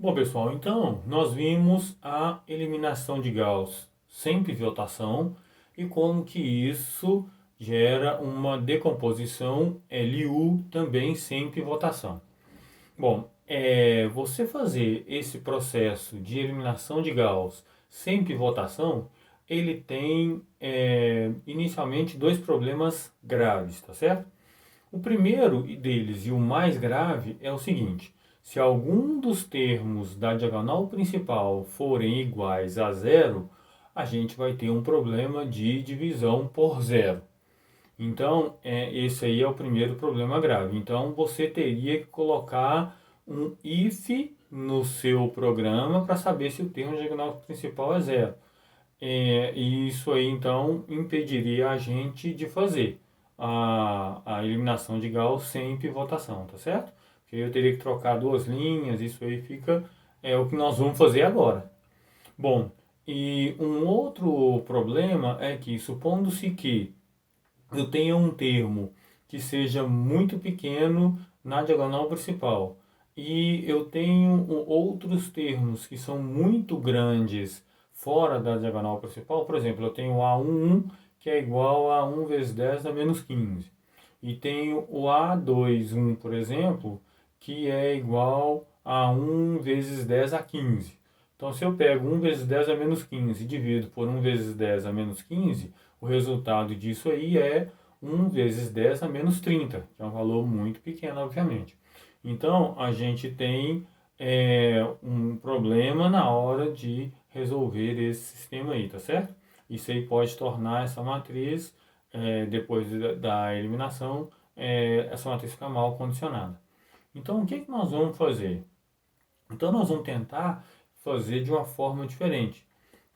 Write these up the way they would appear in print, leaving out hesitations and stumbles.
Bom, pessoal, então nós vimos a eliminação de Gauss sem pivotação e como que isso gera uma decomposição LU também sem pivotação. Bom, você fazer esse processo de eliminação de Gauss sem pivotação, ele tem inicialmente dois problemas graves, tá certo? O primeiro deles e o mais grave é o seguinte: se algum dos termos da diagonal principal forem iguais a zero, a gente vai ter um problema de divisão por zero. Então, esse aí é o primeiro problema grave. Então, você teria que colocar um if no seu programa para saber se o termo diagonal principal é zero. E isso aí então impediria a gente de fazer a eliminação de Gauss sem pivotação, tá certo? Porque eu teria que trocar duas linhas, isso aí fica o que nós vamos fazer agora. Bom, e um outro problema é que, supondo-se que eu tenha um termo que seja muito pequeno na diagonal principal e eu tenho outros termos que são muito grandes fora da diagonal principal, por exemplo, eu tenho o A11 que é igual a 1 vezes 10 a menos 15 e tenho o A21, por exemplo, que é igual a 1 vezes 10 a 15. Então, se eu pego 1 vezes 10 a menos 15 e divido por 1 vezes 10 a menos 15, o resultado disso aí é 1 vezes 10 a menos 30, que é um valor muito pequeno, obviamente. Então, a gente tem um problema na hora de resolver esse sistema aí, tá certo? Isso aí pode tornar essa matriz, depois da eliminação, essa matriz ficar mal condicionada. Então, o que, que nós vamos fazer? Então, nós vamos tentar fazer de uma forma diferente.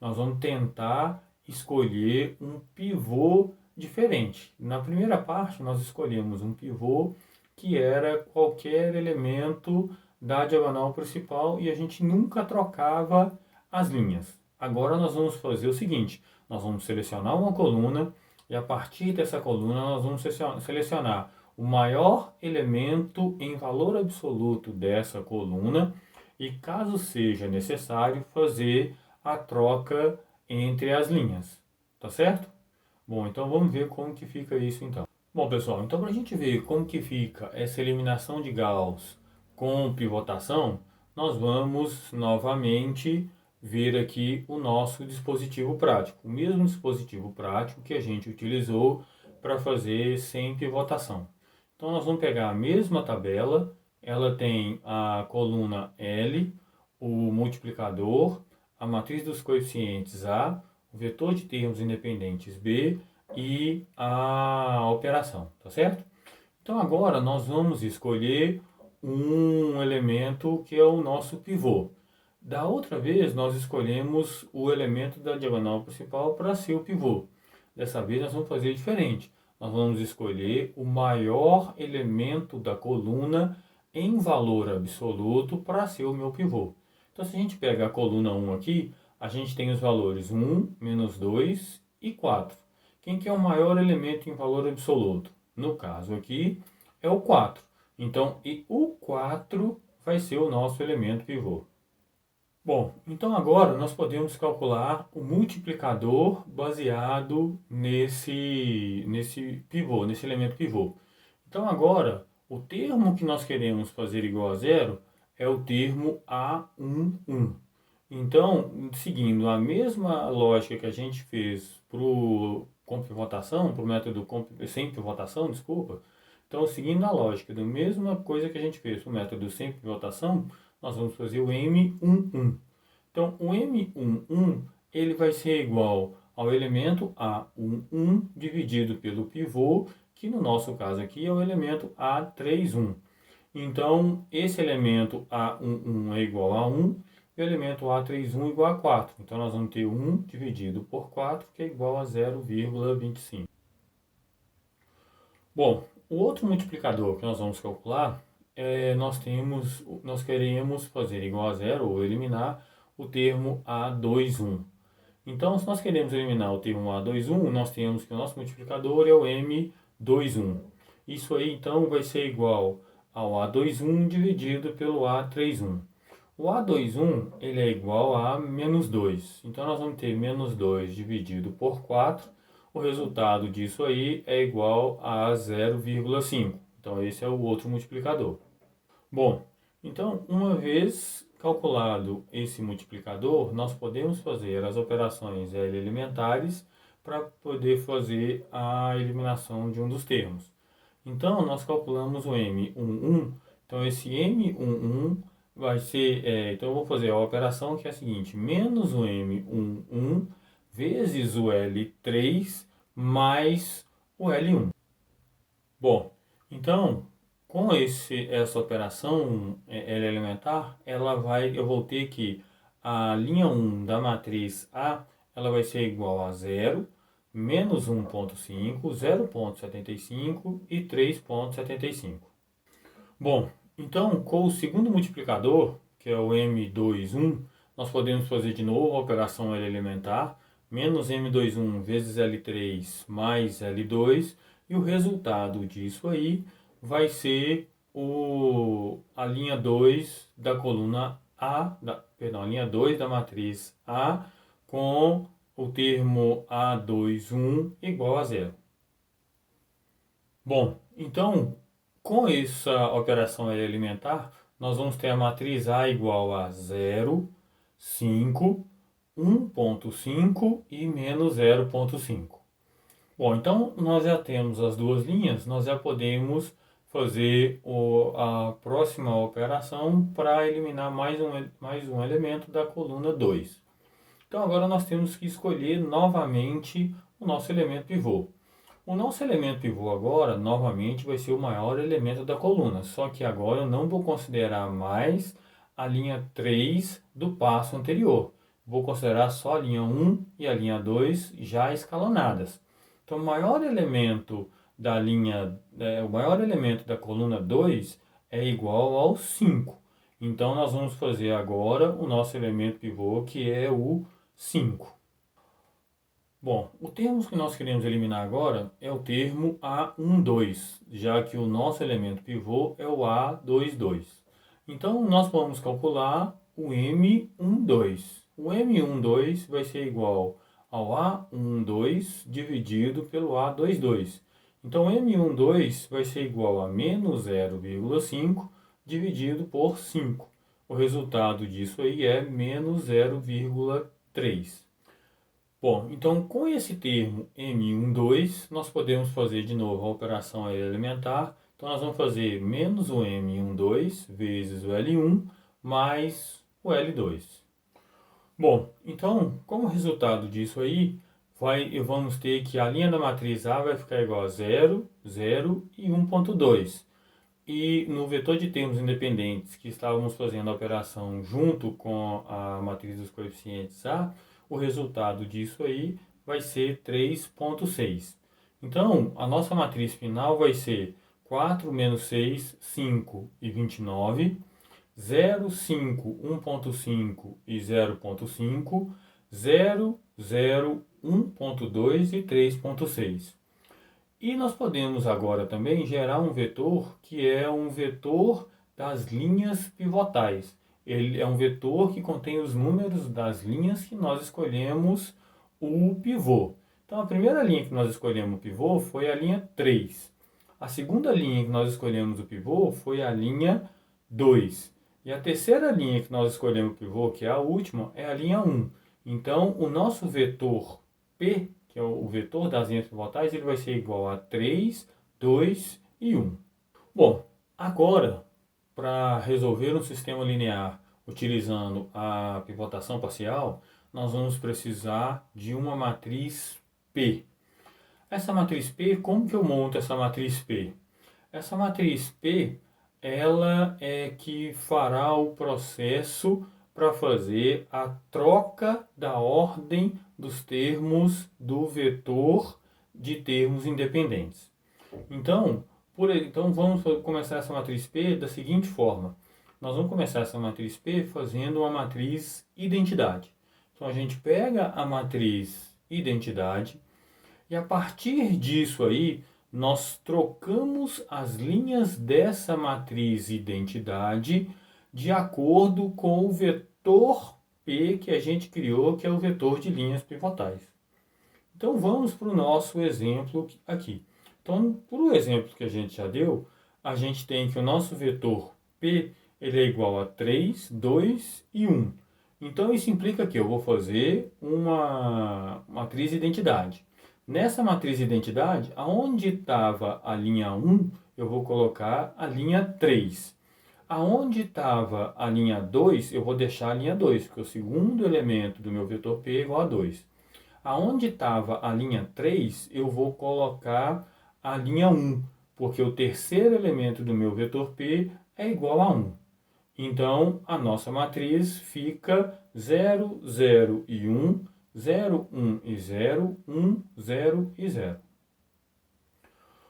Nós vamos tentar escolher um pivô diferente. Na primeira parte, nós escolhemos um pivô que era qualquer elemento da diagonal principal e a gente nunca trocava as linhas. Agora nós vamos fazer o seguinte: nós vamos selecionar uma coluna e a partir dessa coluna nós vamos selecionar o maior elemento em valor absoluto dessa coluna e, caso seja necessário, fazer a troca entre as linhas, tá certo? Bom, então vamos ver como que fica isso então. Bom, pessoal, então para a gente ver como que fica essa eliminação de Gauss com pivotação, nós vamos novamente ver aqui o nosso dispositivo prático, o mesmo dispositivo prático que a gente utilizou para fazer sem pivotação. Então nós vamos pegar a mesma tabela, ela tem a coluna L, o multiplicador, a matriz dos coeficientes A, o vetor de termos independentes B e a operação, tá certo? Então agora nós vamos escolher um elemento que é o nosso pivô. Da outra vez nós escolhemos o elemento da diagonal principal para ser o pivô. Dessa vez nós vamos fazer diferente. Nós vamos escolher o maior elemento da coluna em valor absoluto para ser o meu pivô. Então se a gente pega a coluna 1 aqui, a gente tem os valores 1, menos 2 e 4. Quem que é o maior elemento em valor absoluto? No caso aqui é o 4. Então, e o 4 vai ser o nosso elemento pivô. Bom, então agora nós podemos calcular o multiplicador baseado nesse pivô, nesse elemento pivô. Então agora, o termo que nós queremos fazer igual a zero é o termo A11. Então, seguindo a mesma lógica que a gente fez com pivotação, para o método sem pivotação, desculpa. Então, seguindo a lógica da mesma coisa que a gente fez para o método sem pivotação, nós vamos fazer o M11. Então, o M11 ele vai ser igual ao elemento A11 dividido pelo pivô, que no nosso caso aqui é o elemento A31. Então, esse elemento A11 é igual a 1 e o elemento A31 é igual a 4. Então, nós vamos ter 1 dividido por 4, que é igual a 0,25. Bom, o outro multiplicador que nós vamos calcular nós queremos fazer igual a zero ou eliminar o termo A21. Então, se nós queremos eliminar o termo A21, nós temos que o nosso multiplicador é o M21. Isso aí, então, vai ser igual ao A21 dividido pelo A31. O A21 ele é igual a menos 2. Então nós vamos ter menos 2 dividido por 4. O resultado disso aí é igual a 0,5. Então esse é o outro multiplicador. Bom, então uma vez calculado esse multiplicador, nós podemos fazer as operações L elementares para poder fazer a eliminação de um dos termos. Então nós calculamos o M11. Então esse M11 vai ser, então eu vou fazer a operação que é a seguinte: menos o M11 vezes o L3 mais o L1. Bom, então com essa operação L elementar, eu vou ter que a linha 1 da matriz A, ela vai ser igual a 0, menos 1,5, 0,75 e 3,75. Bom, então com o segundo multiplicador, que é o M21, nós podemos fazer de novo a operação L elementar, menos M21 vezes L3 mais L2, e o resultado disso aí vai ser a linha 2 da coluna A, a linha 2 da matriz A, com o termo A21 igual a 0. Bom, então, com essa operação elementar, nós vamos ter a matriz A igual a 0, 5, 1,5 e menos 0,5. Bom, então nós já temos as duas linhas, nós já podemos fazer a próxima operação para eliminar mais um elemento da coluna 2. Então agora nós temos que escolher novamente o nosso elemento pivô. O nosso elemento pivô agora, novamente, vai ser o maior elemento da coluna, só que agora eu não vou considerar mais a linha 3 do passo anterior. Vou considerar só a linha 1 e a linha 2 já escalonadas. Então, o maior elemento o maior elemento da coluna 2 é igual ao 5. Então, nós vamos fazer agora o nosso elemento pivô, que é o 5. Bom, o termo que nós queremos eliminar agora é o termo A12, já que o nosso elemento pivô é o A22. Então, nós vamos calcular o M12. O M12 vai ser igual ao A12 dividido pelo A22. Então, M12 vai ser igual a menos 0,5 dividido por 5. O resultado disso aí é menos 0,3. Bom, então com esse termo M12, nós podemos fazer de novo a operação elementar. Então nós vamos fazer menos o M12 vezes o L1 mais o L2. Bom, então como resultado disso aí, vamos ter que a linha da matriz A vai ficar igual a 0, 0 e 1,2. E no vetor de termos independentes que estávamos fazendo a operação junto com a matriz dos coeficientes A, o resultado disso aí vai ser 3,6. Então, a nossa matriz final vai ser 4 menos 6, 5 e 29, 0, 5, 1,5 e 0,5, 0, 0, 1,2 e 3,6. E nós podemos agora também gerar um vetor que é um vetor das linhas pivotais. Ele é um vetor que contém os números das linhas que nós escolhemos o pivô. Então a primeira linha que nós escolhemos o pivô foi a linha 3. A segunda linha que nós escolhemos o pivô foi a linha 2. E a terceira linha que nós escolhemos o pivô, que é a última, é a linha 1. Então o nosso vetor P, que é o vetor das linhas pivotais, ele vai ser igual a 3, 2 e 1. Bom, agora, para resolver um sistema linear utilizando a pivotação parcial, nós vamos precisar de uma matriz P. Essa matriz P, como que eu monto essa matriz P? Essa matriz P, ela é que fará o processo para fazer a troca da ordem dos termos do vetor de termos independentes. Então, vamos começar essa matriz P da seguinte forma. Nós vamos começar essa matriz P fazendo uma matriz identidade. Então, a gente pega a matriz identidade e a partir disso aí, nós trocamos as linhas dessa matriz identidade de acordo com o vetor P que a gente criou, que é o vetor de linhas pivotais. Então vamos para o nosso exemplo aqui. Então, por o exemplo que a gente já deu, a gente tem que o nosso vetor P ele é igual a 3, 2 e 1. Então isso implica que eu vou fazer uma matriz de identidade. Nessa matriz de identidade, aonde estava a linha 1, eu vou colocar a linha 3. Aonde estava a linha 2, eu vou deixar a linha 2, porque o segundo elemento do meu vetor P é igual a 2. Aonde estava a linha 3, eu vou colocar a linha 1, porque o terceiro elemento do meu vetor P é igual a 1. Então, a nossa matriz fica 0, 0 e 1, 0, 1 e 0, 1, 0 e 0.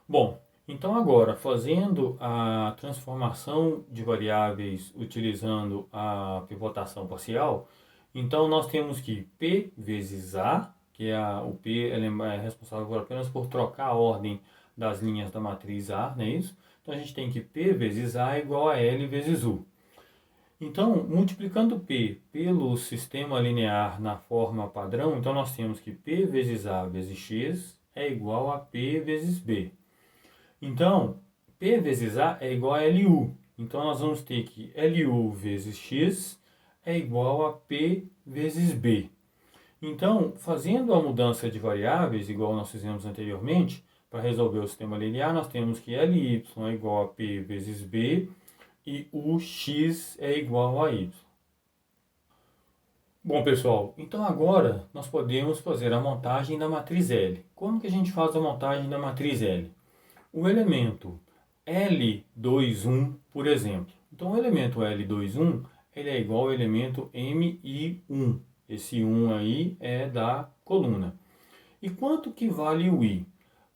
Bom, então agora, fazendo a transformação de variáveis utilizando a pivotação parcial, então nós temos que P vezes A, que o P ele é responsável apenas por trocar a ordem das linhas da matriz A, não é isso? Então a gente tem que P vezes A é igual a L vezes U. Então, multiplicando P pelo sistema linear na forma padrão, então nós temos que P vezes A vezes X é igual a P vezes B. Então, P vezes A é igual a LU. Então, nós vamos ter que LU vezes X é igual a P vezes B. Então, fazendo a mudança de variáveis, igual nós fizemos anteriormente, para resolver o sistema linear, nós temos que LY é igual a P vezes B e o X é igual a Y. Bom, pessoal, então agora nós podemos fazer a montagem da matriz L. Como que a gente faz a montagem da matriz L? O elemento L21, por exemplo. Então, o elemento L21 ele é igual ao elemento MI1. Esse 1 aí é da coluna. E quanto que vale o I?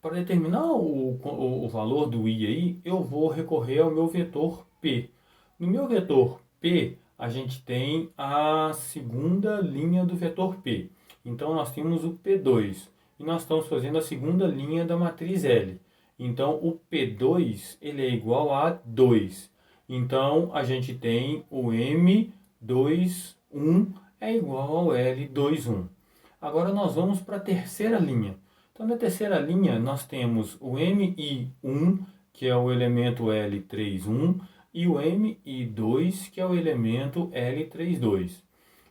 Para determinar o valor do I aí, eu vou recorrer ao meu vetor P. No meu vetor P, a gente tem a segunda linha do vetor P. Então, nós temos o P2. E nós estamos fazendo a segunda linha da matriz L. Então, o P2 ele é igual a 2. Então, a gente tem o M21 é igual ao L21. Agora, nós vamos para a terceira linha. Então, na terceira linha, nós temos o MI1, que é o elemento L31, e o MI2, que é o elemento L32.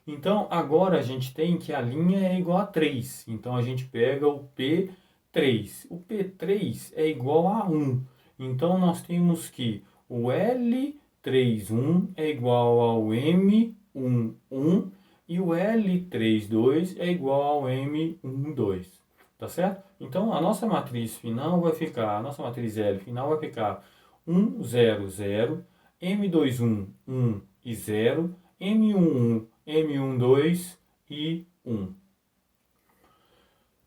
Então, agora a gente tem que a linha é igual a 3. Então, a gente pega o P3. O P3 é igual a 1. Então, nós temos que o L31 é igual ao M11 e o L32 é igual ao M12. Tá certo? Então, a nossa matriz final vai ficar, a nossa matriz L final vai ficar 1, 0, 0, M21, 1 e 0, M11, M12 e 1.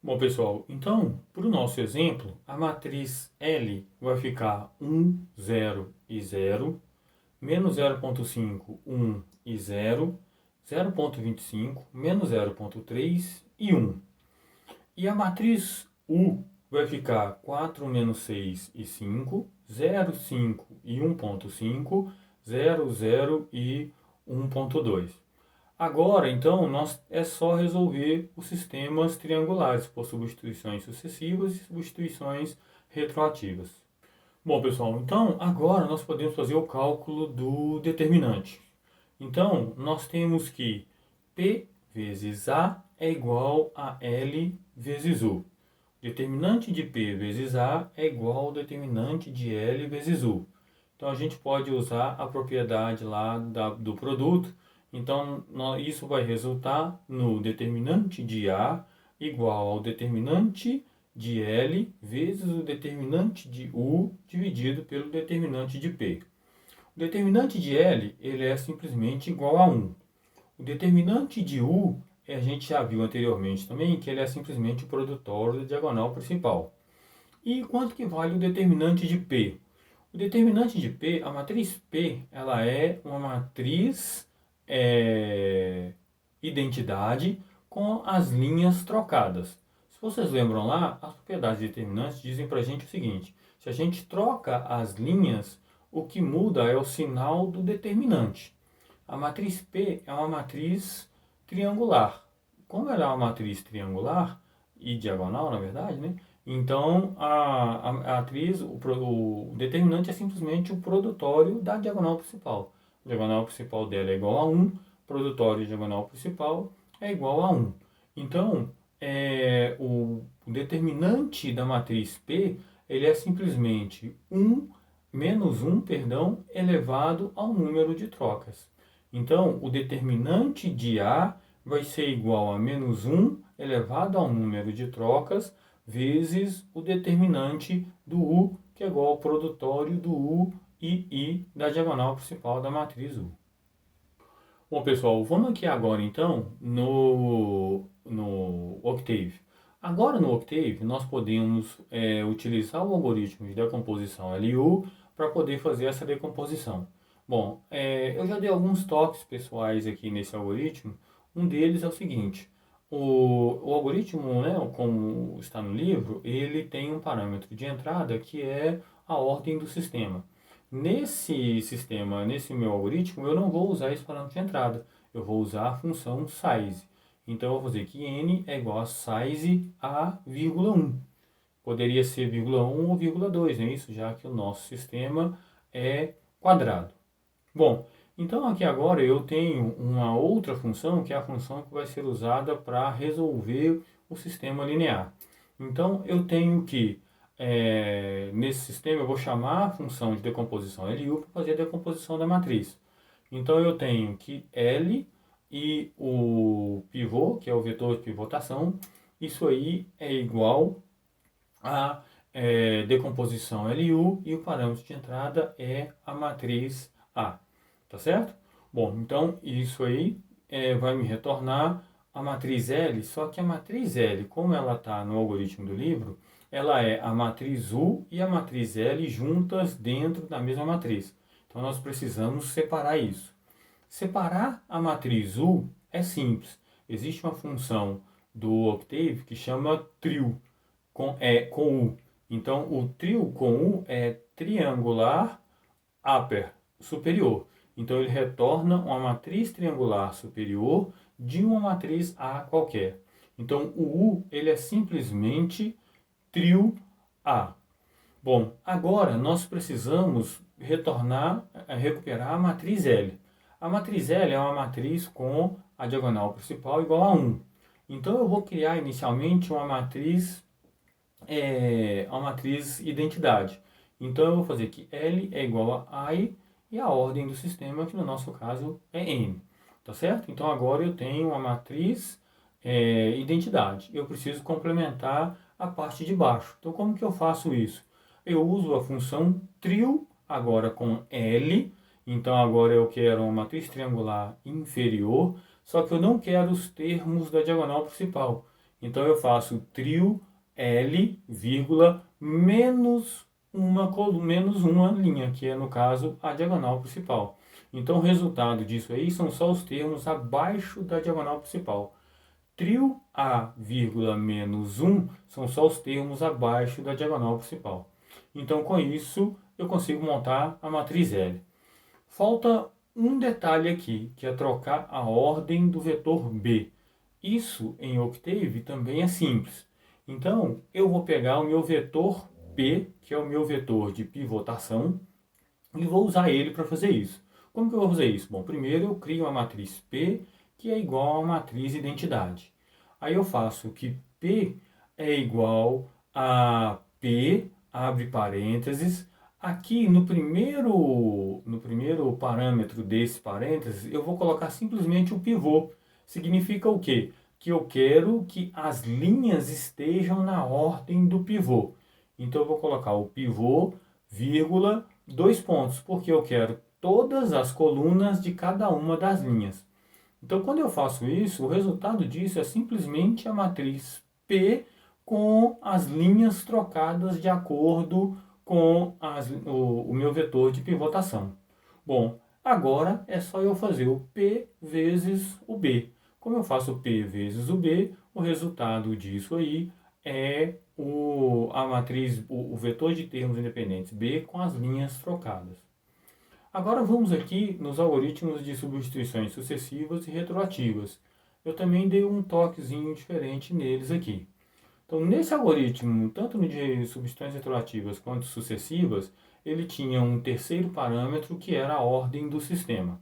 Bom, pessoal, então, para o nosso exemplo, a matriz L vai ficar 1, 0 e 0, menos 0,5, 1 e 0, 0,25, menos 0,3 e 1. E a matriz U vai ficar 4 menos 6 e 5, 0, 5 e 1,5, 0, 0 e 1,2. Agora, então, é só resolver os sistemas triangulares por substituições sucessivas e substituições retroativas. Bom, pessoal, então agora nós podemos fazer o cálculo do determinante. Então, nós temos que P vezes A é igual a L vezes U. Determinante de P vezes A é igual ao determinante de L vezes U. Então, a gente pode usar a propriedade lá do produto. Então, isso vai resultar no determinante de A igual ao determinante de L vezes o determinante de U dividido pelo determinante de P. O determinante de L ele é simplesmente igual a 1. O determinante de U, a gente já viu anteriormente também, que ele é simplesmente o produtor da diagonal principal. E quanto que vale o determinante de P? O determinante de P, a matriz P, ela é uma matriz identidade com as linhas trocadas. Se vocês lembram lá, as propriedades determinantes dizem para a gente o seguinte: se a gente troca as linhas, o que muda é o sinal do determinante. A matriz P é uma matriz triangular. Como ela é uma matriz triangular e diagonal, na verdade, né? Então a matriz, o determinante é simplesmente o produtório da diagonal principal. A diagonal principal dela é igual a 1, produtório de diagonal principal é igual a 1. Então, o determinante da matriz P, ele é simplesmente 1 menos 1, perdão, elevado ao número de trocas. Então, o determinante de A vai ser igual a menos 1 elevado ao número de trocas vezes o determinante do U, que é igual ao produtório do U e I da diagonal principal da matriz U. Bom, pessoal, vamos aqui agora então no Octave. Agora no Octave nós podemos utilizar o algoritmo de decomposição LU para poder fazer essa decomposição. Bom, eu já dei alguns toques pessoais aqui nesse algoritmo. Um deles é o seguinte: o algoritmo, né, como está no livro, ele tem um parâmetro de entrada que é a ordem do sistema. Nesse sistema, nesse meu algoritmo, eu não vou usar esse parâmetro de entrada. Eu vou usar a função size. Então, eu vou fazer que n é igual a size a vírgula 1. Poderia ser vírgula 1 ou vírgula 2, não é isso? Já que o nosso sistema é quadrado. Bom, então aqui agora eu tenho uma outra função, que é a função que vai ser usada para resolver o sistema linear. Então, eu tenho que nesse sistema eu vou chamar a função de decomposição LU para fazer a decomposição da matriz. Então eu tenho que L e o pivô, que é o vetor de pivotação, isso aí é igual a decomposição LU e o parâmetro de entrada é a matriz A, tá certo? Bom, então isso aí vai me retornar a matriz L, só que a matriz L, como ela está no algoritmo do livro, ela é a matriz U e a matriz L juntas dentro da mesma matriz. Então nós precisamos separar isso. Separar a matriz U é simples. Existe uma função do Octave que chama trio com U. Então o trio com U é triangular upper superior. Então ele retorna uma matriz triangular superior de uma matriz A qualquer. Então o U ele é simplesmente trio A. Bom, agora nós precisamos recuperar a matriz L. A matriz L é uma matriz com a diagonal principal igual a 1. Então eu vou criar inicialmente uma matriz identidade. Então eu vou fazer que L é igual a I e a ordem do sistema, que no nosso caso é N. Tá certo? Então agora eu tenho uma matriz identidade. Eu preciso complementar a parte de baixo. Então como que eu faço isso? Eu uso a função trio agora com L. Então agora eu quero uma matriz triangular inferior, só que eu não quero os termos da diagonal principal. Então eu faço trio L, vírgula, menos uma linha, que é no caso a diagonal principal. Então o resultado disso aí são só os termos abaixo da diagonal principal. Trio A, vírgula, menos 1 são só os termos abaixo da diagonal principal. Então com isso eu consigo montar a matriz L. Falta um detalhe aqui, que é trocar a ordem do vetor B. Isso em Octave também é simples. Então, eu vou pegar o meu vetor P, que é o meu vetor de pivotação, e vou usar ele para fazer isso. Como que eu vou fazer isso? Bom, primeiro eu crio uma matriz P, que é igual a uma matriz identidade. Aí eu faço que P é igual a P, abre parênteses. Aqui no primeiro parâmetro desse parênteses, eu vou colocar simplesmente o pivô. Significa o quê? Que eu quero que as linhas estejam na ordem do pivô. Então eu vou colocar o pivô, vírgula, 2 pontos, porque eu quero todas as colunas de cada uma das linhas. Então quando eu faço isso, o resultado disso é simplesmente a matriz P com as linhas trocadas de acordo com o meu vetor de pivotação. Bom, agora é só eu fazer o P vezes o B. Como eu faço P vezes o B, o resultado disso aí é a matriz, o vetor de termos independentes B com as linhas trocadas. Agora vamos aqui nos algoritmos de substituições sucessivas e retroativas. Eu também dei um toquezinho diferente neles aqui. Então, nesse algoritmo, tanto no de substituições retroativas quanto sucessivas, ele tinha um terceiro parâmetro que era a ordem do sistema.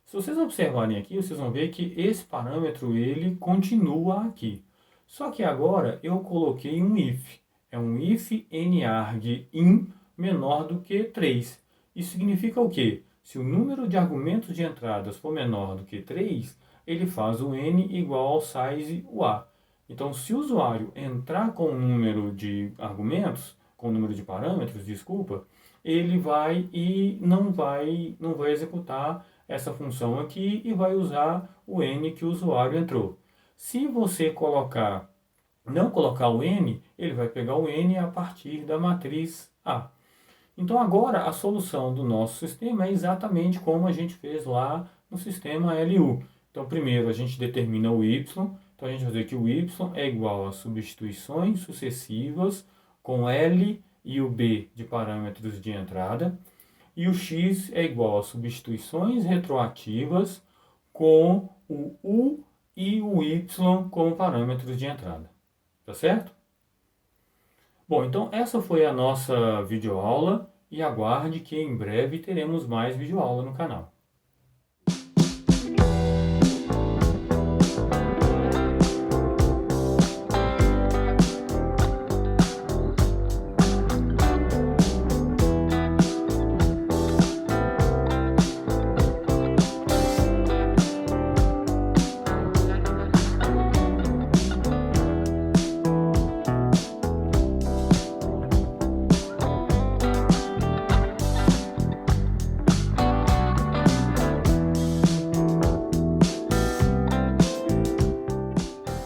Se vocês observarem aqui, vocês vão ver que esse parâmetro ele continua aqui. Só que agora eu coloquei um if. É um if narg in menor do que 3. Isso significa o quê? Se o número de argumentos de entradas for menor do que 3, ele faz o n igual ao size a. Então, se o usuário entrar com o número de argumentos, com o número de parâmetros, desculpa, ele vai e não vai executar essa função aqui e vai usar o n que o usuário entrou. Se você não colocar o n, ele vai pegar o n a partir da matriz A. Então agora a solução do nosso sistema é exatamente como a gente fez lá no sistema LU. Então primeiro a gente determina o y, então a gente vai dizer que o y é igual a substituições sucessivas com L e o B de parâmetros de entrada, e o x é igual a substituições retroativas com o u e o y como parâmetros de entrada. Tá certo? Bom, então essa foi a nossa videoaula e aguarde que em breve teremos mais videoaula no canal.